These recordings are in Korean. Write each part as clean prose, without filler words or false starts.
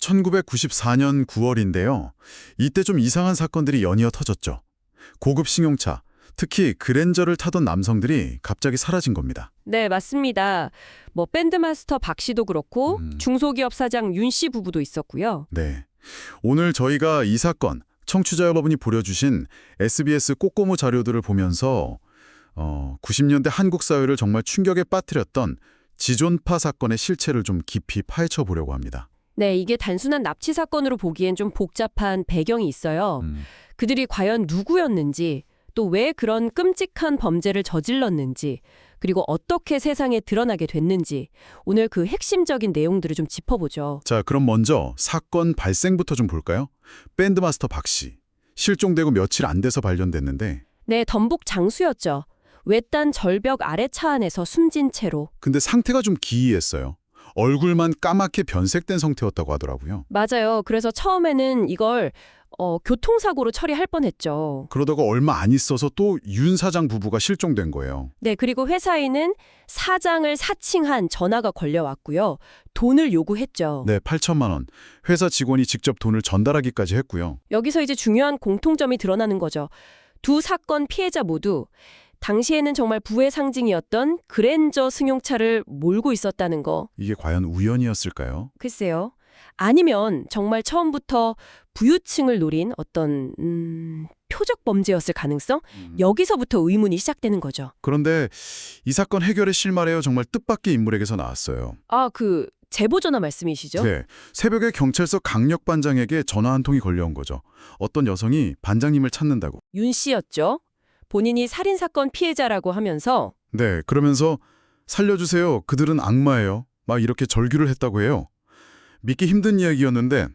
1994년 9월인데요. 이때 좀 이상한 사건들이 연이어 터졌죠. 고급 승용차, 특히 그랜저를 타던 남성들이 갑자기 사라진 겁니다. 네, 맞습니다. 뭐 밴드마스터 박 씨도 그렇고 중소기업 사장 윤 씨 부부도 있었고요. 네. 오늘 저희가 이 사건, 청취자 여러분이 보내주신 SBS 꼬꼬무 자료들을 보면서 90년대 한국 사회를 정말 충격에 빠뜨렸던 지존파 사건의 실체를 좀 깊이 파헤쳐 보려고 합니다. 네, 이게 단순한 납치 사건으로 보기엔 좀 복잡한 배경이 있어요. 그들이 과연 누구였는지, 또 왜 그런 끔찍한 범죄를 저질렀는지, 그리고 어떻게 세상에 드러나게 됐는지 오늘 그 핵심적인 내용들을 좀 짚어보죠. 자, 그럼 먼저 사건 발생부터 좀 볼까요? 밴드마스터 박 씨. 실종되고 며칠 안 돼서 발견됐는데 네, 덤북 장수였죠. 외딴 절벽 아래 차 안에서 숨진 채로. 근데 상태가 좀 기이했어요. 얼굴만 까맣게 변색된 상태였다고 하더라고요. 맞아요. 그래서 처음에는 이걸 교통사고로 처리할 뻔했죠. 그러다가 얼마 안 있어서 또 윤 사장 부부가 실종된 거예요. 네, 그리고 회사에는 사장을 사칭한 전화가 걸려왔고요. 돈을 요구했죠. 네, 8천만 원. 회사 직원이 직접 돈을 전달하기까지 했고요. 여기서 이제 중요한 공통점이 드러나는 거죠. 두 사건 피해자 모두 당시에는 정말 부의 상징이었던 그랜저 승용차를 몰고 있었다는 거. 이게 과연 우연이었을까요? 글쎄요. 아니면 정말 처음부터 부유층을 노린 어떤 표적 범죄였을 가능성? 여기서부터 의문이 시작되는 거죠. 그런데 이 사건 해결의 실마리가 정말 뜻밖의 인물에게서 나왔어요. 아, 그 제보 전화 말씀이시죠? 네, 새벽에 경찰서 강력반장에게 전화 한 통이 걸려온 거죠. 어떤 여성이 반장님을 찾는다고. 윤 씨였죠. 본인이 살인사건 피해자라고 하면서 네, 그러면서 살려주세요. 그들은 악마예요. 막 이렇게 절규를 했다고 해요. 믿기 힘든 이야기였는데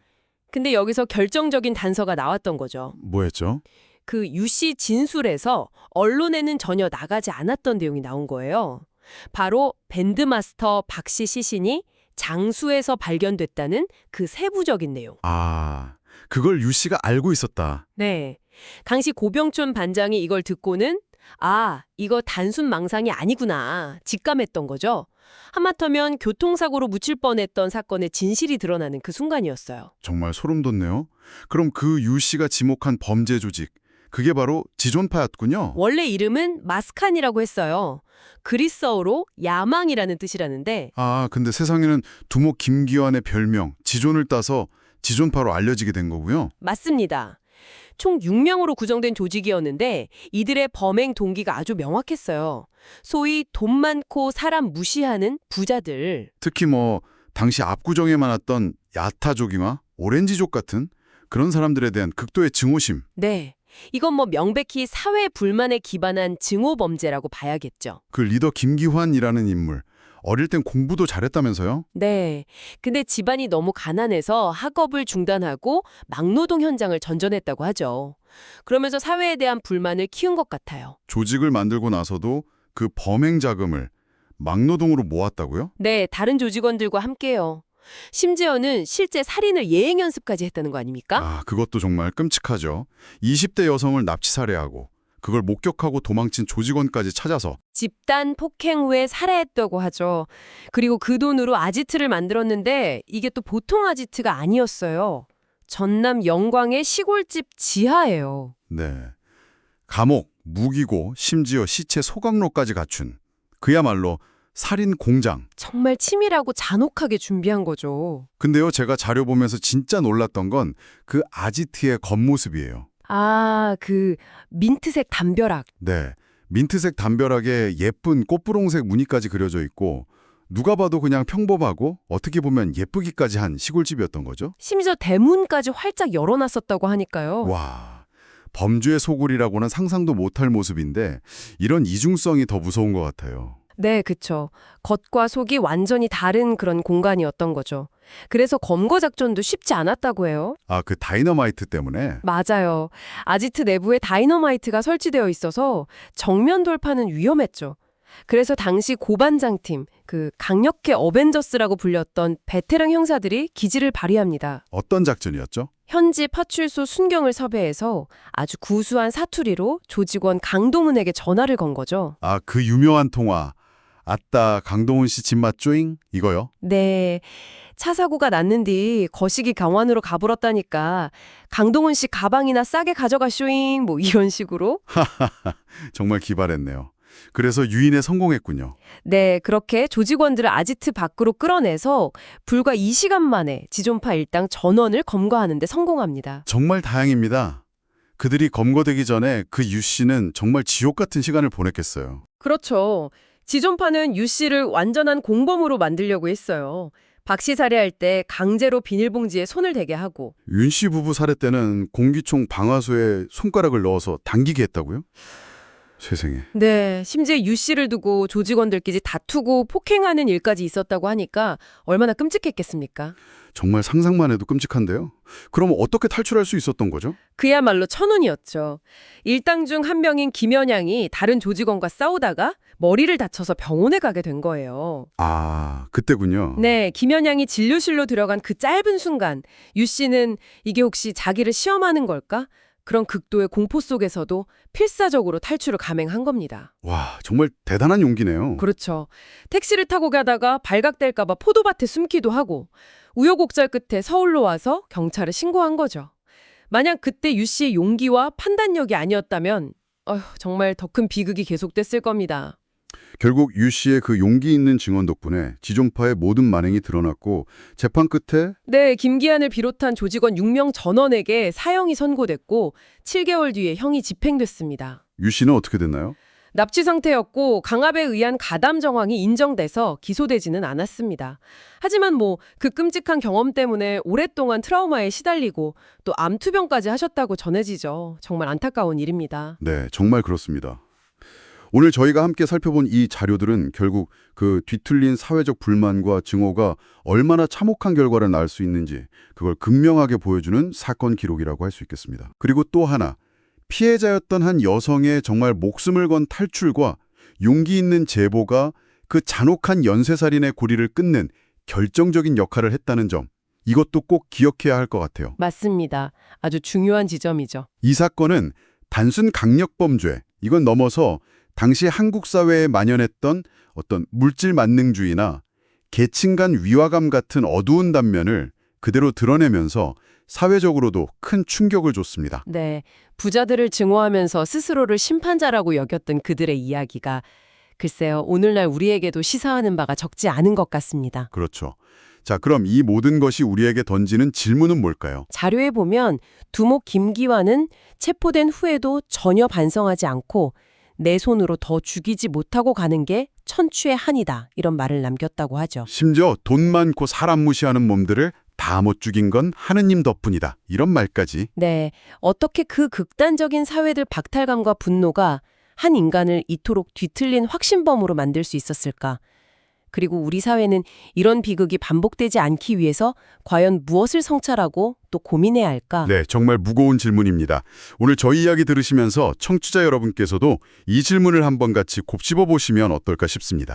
근데 여기서 결정적인 단서가 나왔던 거죠. 뭐였죠? 그 유 씨 진술에서 언론에는 전혀 나가지 않았던 내용이 나온 거예요. 바로 밴드마스터 박 씨 시신이 장수에서 발견됐다는 그 세부적인 내용. 아, 그걸 유 씨가 알고 있었다. 네. 당시 고병촌 반장이 이걸 듣고는 이거 단순 망상이 아니구나 직감했던 거죠. 하마터면 교통사고로 묻힐 뻔했던 사건의 진실이 드러나는 그 순간이었어요. 정말 소름 돋네요. 그럼 그 유 씨가 지목한 범죄 조직, 그게 바로 지존파였군요. 원래 이름은 마스칸이라고 했어요. 그리스어로 야망이라는 뜻이라는데 아, 근데 세상에는 두목 김기환의 별명 지존을 따서 지존파로 알려지게 된 거고요. 맞습니다. 총 6명으로 구성된 조직이었는데 이들의 범행 동기가 아주 명확했어요. 소위 돈 많고 사람 무시하는 부자들. 특히 당시 압구정에 많았던 야타족이나 오렌지족 같은 그런 사람들에 대한 극도의 증오심. 네. 이건 명백히 사회 불만에 기반한 증오 범죄라고 봐야겠죠. 그 리더 김기환이라는 인물. 어릴 땐 공부도 잘했다면서요? 네. 근데 집안이 너무 가난해서 학업을 중단하고 막노동 현장을 전전했다고 하죠. 그러면서 사회에 대한 불만을 키운 것 같아요. 조직을 만들고 나서도 그 범행 자금을 막노동으로 모았다고요? 네, 다른 조직원들과 함께요. 심지어는 실제 살인을 예행 연습까지 했다는 거 아닙니까? 아, 그것도 정말 끔찍하죠. 20대 여성을 납치 살해하고 그걸 목격하고 도망친 조직원까지 찾아서 집단 폭행 후에 살해했다고 하죠. 그리고 그 돈으로 아지트를 만들었는데 이게 또 보통 아지트가 아니었어요. 전남 영광의 시골집 지하예요. 네. 감옥, 무기고 심지어 시체 소각로까지 갖춘 그야말로 살인 공장. 정말 치밀하고 잔혹하게 준비한 거죠. 근데요, 제가 자료 보면서 진짜 놀랐던 건 그 아지트의 겉모습이에요. 그 민트색 담벼락. 네. 민트색 담벼락에 예쁜 꽃분홍색 무늬까지 그려져 있고 누가 봐도 그냥 평범하고 어떻게 보면 예쁘기까지 한 시골집이었던 거죠. 심지어 대문까지 활짝 열어놨었다고 하니까요. 와, 범죄의 소굴이라고는 상상도 못할 모습인데 이런 이중성이 더 무서운 것 같아요. 네, 그쵸. 겉과 속이 완전히 다른 그런 공간이었던 거죠. 그래서 검거 작전도 쉽지 않았다고 해요. 아, 그 다이너마이트 때문에? 맞아요. 아지트 내부에 다이너마이트가 설치되어 있어서 정면 돌파는 위험했죠. 그래서 당시 고반장팀, 그 강력계 어벤져스라고 불렸던 베테랑 형사들이 기지를 발휘합니다. 어떤 작전이었죠? 현지 파출소 순경을 섭외해서 아주 구수한 사투리로 조직원 강동은에게 전화를 건 거죠. 아, 그 유명한 통화. 아따, 강동원 씨 집맛 쪼잉? 이거요? 네. 차 사고가 났는 뒤 거시기 경환으로 가불었다니까 강동원 씨 가방이나 싸게 가져가 쇼잉 뭐 이런 식으로. 정말 기발했네요. 그래서 유인에 성공했군요. 네, 그렇게 조직원들을 아지트 밖으로 끌어내서 불과 2시간 만에 지존파 일당 전원을 검거하는 데 성공합니다. 정말 다행입니다. 그들이 검거되기 전에 그 유 씨는 정말 지옥 같은 시간을 보냈겠어요. 그렇죠. 지존파는 유 씨를 완전한 공범으로 만들려고 했어요. 박 씨 살해할 때 강제로 비닐봉지에 손을 대게 하고. 윤 씨 부부 살해 때는 공기총 방아쇠에 손가락을 넣어서 당기게 했다고요? 세상에. 네, 심지어 유 씨를 두고 조직원들끼리 다투고 폭행하는 일까지 있었다고 하니까 얼마나 끔찍했겠습니까? 정말 상상만 해도 끔찍한데요. 그럼 어떻게 탈출할 수 있었던 거죠? 그야말로 천운이었죠. 일당 중 한 명인 김연양이 다른 조직원과 싸우다가 머리를 다쳐서 병원에 가게 된 거예요. 아, 그때군요. 네, 김연양이 진료실로 들어간 그 짧은 순간 유 씨는 이게 혹시 자기를 시험하는 걸까? 그런 극도의 공포 속에서도 필사적으로 탈출을 감행한 겁니다. 와, 정말 대단한 용기네요. 그렇죠. 택시를 타고 가다가 발각될까 봐 포도밭에 숨기도 하고 우여곡절 끝에 서울로 와서 경찰에 신고한 거죠. 만약 그때 유 씨의 용기와 판단력이 아니었다면 정말 더 큰 비극이 계속됐을 겁니다. 결국 유 씨의 그 용기 있는 증언 덕분에 지존파의 모든 만행이 드러났고 재판 끝에 네, 김기한을 비롯한 조직원 6명 전원에게 사형이 선고됐고 7개월 뒤에 형이 집행됐습니다. 유 씨는 어떻게 됐나요? 납치 상태였고 강압에 의한 가담 정황이 인정돼서 기소되지는 않았습니다. 하지만 그 끔찍한 경험 때문에 오랫동안 트라우마에 시달리고 또 암투병까지 하셨다고 전해지죠. 정말 안타까운 일입니다. 네, 정말 그렇습니다. 오늘 저희가 함께 살펴본 이 자료들은 결국 그 뒤틀린 사회적 불만과 증오가 얼마나 참혹한 결과를 낳을 수 있는지 그걸 극명하게 보여주는 사건 기록이라고 할 수 있겠습니다. 그리고 또 하나, 피해자였던 한 여성의 정말 목숨을 건 탈출과 용기 있는 제보가 그 잔혹한 연쇄살인의 고리를 끊는 결정적인 역할을 했다는 점, 이것도 꼭 기억해야 할 것 같아요. 맞습니다. 아주 중요한 지점이죠. 이 사건은 단순 강력범죄, 이건 넘어서 당시 한국 사회에 만연했던 어떤 물질 만능주의나 계층 간 위화감 같은 어두운 단면을 그대로 드러내면서 사회적으로도 큰 충격을 줬습니다. 네, 부자들을 증오하면서 스스로를 심판자라고 여겼던 그들의 이야기가 글쎄요, 오늘날 우리에게도 시사하는 바가 적지 않은 것 같습니다. 그렇죠. 자, 그럼 이 모든 것이 우리에게 던지는 질문은 뭘까요? 자료에 보면 두목 김기환은 체포된 후에도 전혀 반성하지 않고 내 손으로 더 죽이지 못하고 가는 게 천추의 한이다. 이런 말을 남겼다고 하죠. 심지어 돈 많고 사람 무시하는 몸들을 다 못 죽인 건 하느님 덕분이다. 이런 말까지. 네, 어떻게 그 극단적인 사회들 박탈감과 분노가 한 인간을 이토록 뒤틀린 확신범으로 만들 수 있었을까? 그리고 우리 사회는 이런 비극이 반복되지 않기 위해서 과연 무엇을 성찰하고 또 고민해야 할까? 네, 정말 무거운 질문입니다. 오늘 저희 이야기 들으시면서 청취자 여러분께서도 이 질문을 한번 같이 곱씹어 보시면 어떨까 싶습니다.